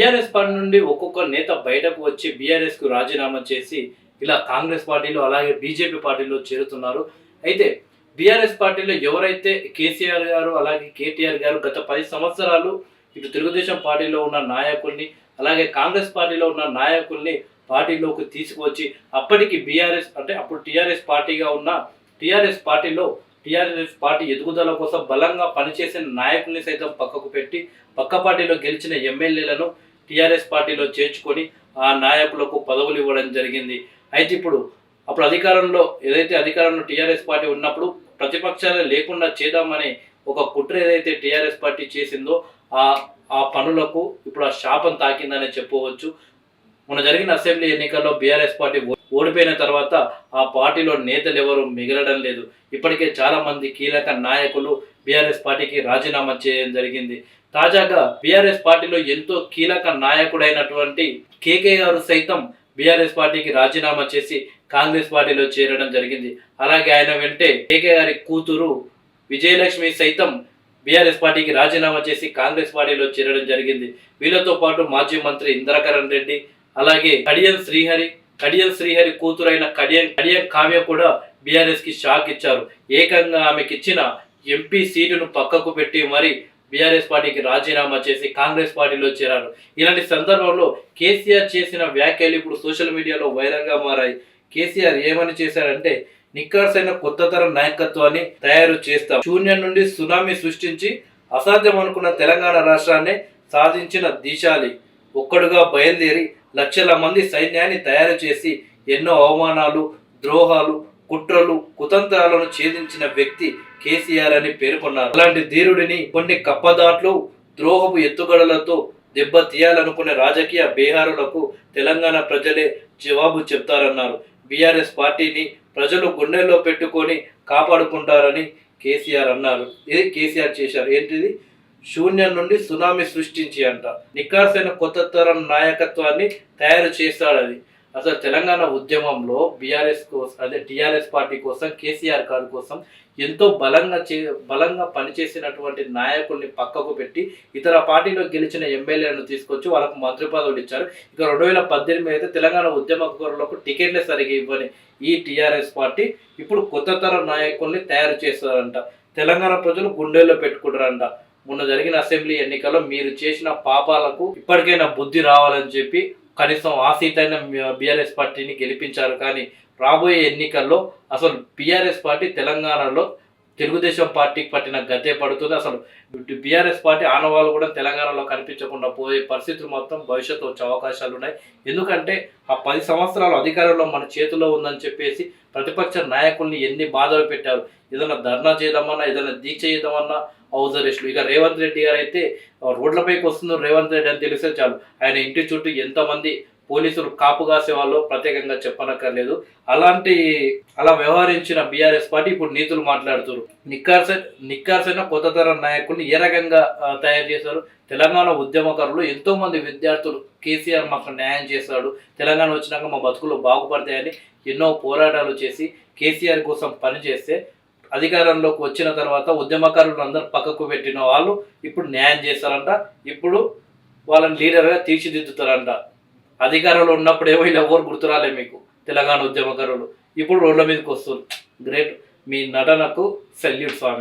BRS party నుండి ఒక్కొక్క నేత బయటకు వచ్చి బీఆర్ఎస్ కు రాజీనామా చేసి ఇలా కాంగ్రెస్ పార్టీలో అలాగే బీజేపీ పార్టీలో చేరుతున్నారు. అయితే బీఆర్ఎస్ పార్టీలో ఎవరైతే కేసీఆర్ గారు అలాగే కేటీఆర్ గారు గత 10 సంవత్సరాలు ఇటు తెలుగుదేశం పార్టీలో ఉన్న నాయకుల్ని అలాగే కాంగ్రెస్ పార్టీలో ఉన్న నాయకుల్ని పార్టీలోకి తీసుకువచ్చి అప్పటికి బీఆర్ఎస్ అంటే అప్పుడు టీఆర్ఎస్ పార్టీగా ఉన్న టీఆర్ఎస్ పార్టీ ఎదుగుదల కోసం బలంగా పనిచేసిన నాయకుల్ని సైతం పక్కకు పెట్టి పక్క పార్టీలో గెలిచిన ఎమ్మెల్యేలను టీఆర్ఎస్ పార్టీలో చేర్చుకొని ఆ నాయకులకు పదవులు ఇవ్వడం జరిగింది. అయితే అప్పుడు అధికారంలో టీఆర్ఎస్ పార్టీ ఉన్నప్పుడు ప్రతిపక్షాలు లేకుండా చేద్దామని ఒక కుట్ర ఏదైతే టీఆర్ఎస్ పార్టీ చేసిందో ఆ పనులకు ఇప్పుడు ఆ శాపం తాకిందని చెప్పవచ్చు. మొన్న జరిగిన అసెంబ్లీ ఎన్నికల్లో బీఆర్ఎస్ పార్టీ ఓడిపోయిన తర్వాత ఆ పార్టీలో నేతలు ఎవరు మిగలడం లేదు. ఇప్పటికే చాలా మంది కీలక నాయకులు బీఆర్ఎస్ పార్టీకి రాజీనామా చేయడం జరిగింది. తాజాగా బీఆర్ఎస్ పార్టీలో ఎంతో కీలక నాయకుడైనటువంటి కేకే గారు సైతం బీఆర్ఎస్ పార్టీకి రాజీనామా చేసి కాంగ్రెస్ పార్టీలో చేరడం జరిగింది. అలాగే ఆయన వెంటే కేకే గారి కూతురు విజయలక్ష్మి సైతం బీఆర్ఎస్ పార్టీకి రాజీనామా చేసి కాంగ్రెస్ పార్టీలో చేరడం జరిగింది. వీళ్ళతో పాటు మాజీ మంత్రి ఇంద్రకరణ్ రెడ్డి అలాగే కడియం శ్రీహరి కూతురైన కడియం కావ్య కూడా బీఆర్ఎస్ కి షాక్ ఇచ్చారు. ఏకంగా ఆమెకి ఇచ్చిన ఎంపీ సీటును పక్కకు పెట్టి మరి బీఆర్ఎస్ పార్టీకి రాజీనామా చేసి కాంగ్రెస్ పార్టీలో చేరారు. ఇలాంటి సందర్భంలో కేసీఆర్ చేసిన వ్యాఖ్యలు ఇప్పుడు సోషల్ మీడియాలో వైరల్ గా మారాయి. కేసీఆర్ ఏమని చేశారంటే, నిక్కర్సైన కొత్త తరం నాయకత్వాన్ని తయారు చేస్తాం, శూన్యం నుండి సునామీ సృష్టించి అసాధ్యం అనుకున్న తెలంగాణ రాష్ట్రాన్ని సాధించిన దీశాలి, ఒక్కడుగా బయలుదేరి లక్షల మంది సైన్యాన్ని తయారు చేసి ఎన్నో అవమానాలు, ద్రోహాలు, కుట్రలు, కుతంత్రాలను ఛేదించిన వ్యక్తి కేసీఆర్ అని పేర్కొన్నారు. అలాంటి ధీరుడిని కొన్ని కప్పదాట్లు, ద్రోహపు ఎత్తుగడలతో దెబ్బ తీయాలనుకునే రాజకీయ బేహారులకు తెలంగాణ ప్రజలే జవాబు చెప్తారన్నారు. బీఆర్ఎస్ పార్టీని ప్రజలు గుండెల్లో పెట్టుకొని కాపాడుకుంటారని కేసీఆర్ అన్నారు. ఇది కేసీఆర్ చేశారు. ఏంటిది? శూన్యం నుండి సునామీ సృష్టించి అంట నిక్కార్సైన కొత్త తరం నాయకత్వాన్ని తయారు చేస్తాడని. అసలు తెలంగాణ ఉద్యమంలో టీఆర్ఎస్ పార్టీ కోసం, కేసీఆర్ గారి కోసం ఎంతో బలంగా పనిచేసినటువంటి నాయకుల్ని పక్కకు పెట్టి ఇతర పార్టీలో గెలిచిన ఎమ్మెల్యేలను తీసుకొచ్చి వాళ్ళకు మంత్రి పదవులు ఇచ్చారు. ఇక 2018 అయితే తెలంగాణ ఉద్యమకారులకు టికెట్లే సరిగా ఇవ్వని ఈ టీఆర్ఎస్ పార్టీ ఇప్పుడు కొత్త తరం నాయకుల్ని తయారు చేస్తారంట. తెలంగాణ ప్రజలు గుండెల్లో పెట్టుకుంటారంట. మొన్న జరిగిన అసెంబ్లీ ఎన్నికల్లో మీరు చేసిన పాపాలకు ఇప్పటికైనా బుద్ధి రావాలని చెప్పి కనీసం ఆ సీట్ అయిన బీఆర్ఎస్ పార్టీని గెలిపించారు. కానీ రాబోయే ఎన్నికల్లో అసలు బీఆర్ఎస్ పార్టీ తెలంగాణలో తెలుగుదేశం పార్టీకి పట్టిన గతే పడుతుంది. అసలు బీఆర్ఎస్ పార్టీ ఆనవాళ్ళు కూడా తెలంగాణలో కనిపించకుండా పోయే పరిస్థితులు మొత్తం భవిష్యత్తు వచ్చే అవకాశాలు ఉన్నాయి. ఎందుకంటే ఆ 10 సంవత్సరాలు అధికారంలో మన చేతిలో ఉందని చెప్పేసి ప్రతిపక్ష నాయకుల్ని ఎన్ని బాధలు పెట్టారు. ఏదైనా ధర్నా చేద్దామన్నా, ఏదైనా దీక్ష చేద్దామన్నా హౌస్ అరెస్టులు. ఇక రేవంత్ రెడ్డి గారు అయితే రోడ్లపైకి వస్తున్నారు రేవంత్ రెడ్డి అని తెలిసే చాలు ఆయన ఇంటి చుట్టూ ఎంతమంది పోలీసులు కాపు కాసే వాళ్ళు ప్రత్యేకంగా చెప్పనక్కర్లేదు. అలా వ్యవహరించిన బీఆర్ఎస్ పార్టీ ఇప్పుడు నీతులు మాట్లాడుతారు. నిక్కార్సైన కొత్త తరం నాయకుల్ని ఏ రకంగా తయారు చేశారు. తెలంగాణ ఉద్యమకారులు ఎంతో మంది విద్యార్థులు కేసీఆర్ మాకు న్యాయం చేశాడు, తెలంగాణ వచ్చినాక మా బతుకులు బాగుపడతాయని ఎన్నో పోరాటాలు చేసి కేసీఆర్ కోసం పనిచేస్తే అధికారంలోకి వచ్చిన తర్వాత ఉద్యమకారులను అందరూ పక్కకు పెట్టిన వాళ్ళు ఇప్పుడు న్యాయం చేస్తారంట. ఇప్పుడు వాళ్ళని లీడర్గా తీర్చిదిద్దుతారంట. అధికారంలో ఉన్నప్పుడు ఏమో ఇలా ఎవరు గుర్తురాలే మీకు తెలంగాణ ఉద్యమకారులు, ఇప్పుడు రోడ్ల మీదకి వస్తారు. గ్రేట్, మీ నటనకు సెల్యూట్ స్వామి.